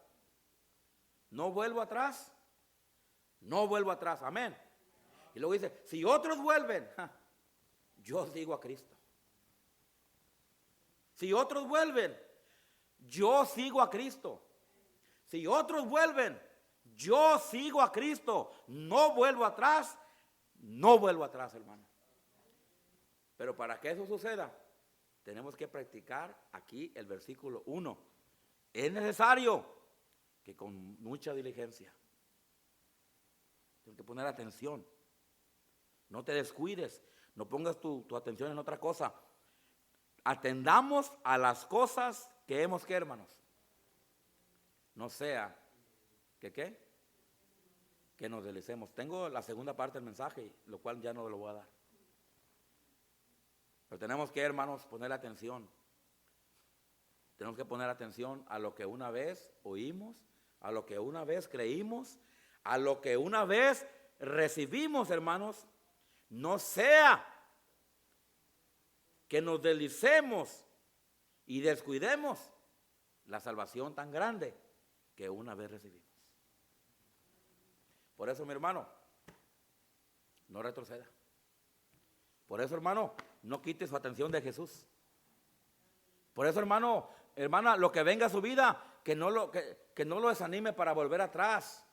No vuelvo atrás. No vuelvo atrás. Amén. Y luego dice, si otros vuelven, yo sigo a Cristo. Si otros vuelven, yo sigo a Cristo. Si otros vuelven, yo sigo a Cristo. No vuelvo atrás, hermano. Pero para que eso suceda, tenemos que practicar aquí el versículo 1. Es necesario que con mucha diligencia, tienes que poner atención. No te descuides, no pongas tu atención en otra cosa. Atendamos a las cosas que hemos que, hermanos. No sea que nos deslicemos. Tengo la segunda parte del mensaje, lo cual ya no lo voy a dar. Pero tenemos que, hermanos, poner atención. Tenemos que poner atención a lo que una vez oímos, a lo que una vez creímos, a lo que una vez recibimos, hermanos. No sea que nos deslicemos y descuidemos la salvación tan grande que una vez recibimos. Por eso, mi hermano, no retroceda. Por eso, hermano, no quite su atención de Jesús. Por eso, hermana, lo que venga a su vida, que no lo desanime para volver atrás.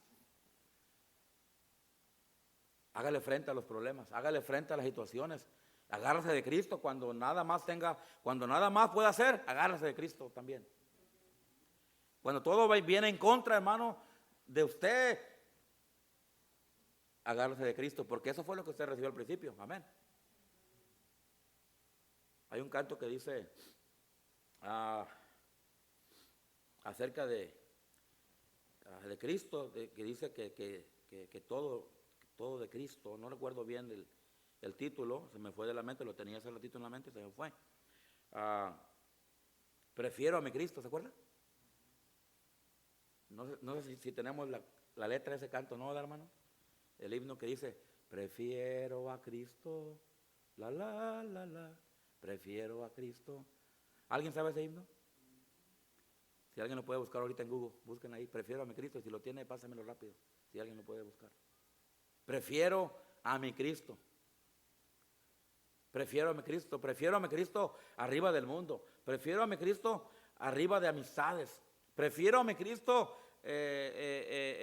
Hágale frente a los problemas, hágale frente a las situaciones. Agárrese de Cristo cuando nada más pueda hacer, agárrese de Cristo también. Cuando todo viene en contra, hermano, de usted, agárrese de Cristo, porque eso fue lo que usted recibió al principio. Amén. Hay un canto que dice acerca de Cristo, que dice que todo de Cristo. No recuerdo bien el título, se me fue de la mente, lo tenía ese ratito en la mente, se me fue. Prefiero a mi Cristo, ¿se acuerda? No sé si tenemos la letra de ese canto, ¿no, hermano? El himno que dice, prefiero a Cristo, la, la, la, la, prefiero a Cristo. ¿Alguien sabe ese himno? Si alguien lo puede buscar ahorita en Google, busquen ahí, prefiero a mi Cristo. Si lo tiene, pásamelo rápido, si alguien lo puede buscar. Prefiero a mi Cristo. Prefiero a mi Cristo, prefiero a mi Cristo arriba del mundo. Prefiero a mi Cristo arriba de amistades. Prefiero a mi Cristo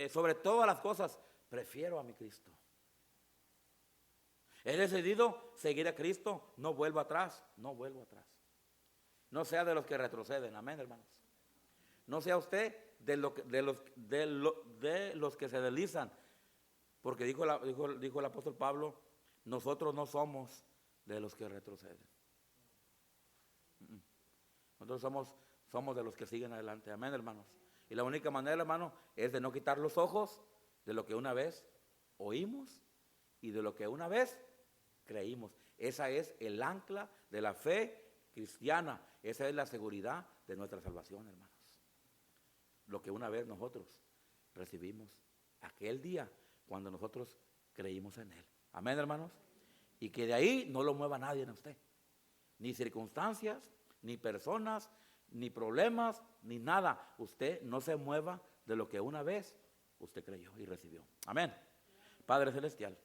sobre todas las cosas. Prefiero a mi Cristo. He decidido seguir a Cristo, no vuelvo atrás, no vuelvo atrás. No sea de los que retroceden, amén, hermanos. No sea usted de los que se deslizan, porque dijo el apóstol Pablo, nosotros no somos de los que retroceden. Nosotros somos de los que siguen adelante, amén, hermanos. Y la única manera, hermano, es de no quitar los ojos de lo que una vez oímos y de lo que una vez creímos. Esa es el ancla de la fe cristiana. Esa es la seguridad de nuestra salvación, hermanos. Lo que una vez nosotros recibimos aquel día cuando nosotros creímos en Él. Amén, hermanos. Y que de ahí no lo mueva nadie en usted. Ni circunstancias, ni personas, ni problemas, ni nada. Usted no se mueva de lo que una vez usted creyó y recibió. Amén. Padre Celestial,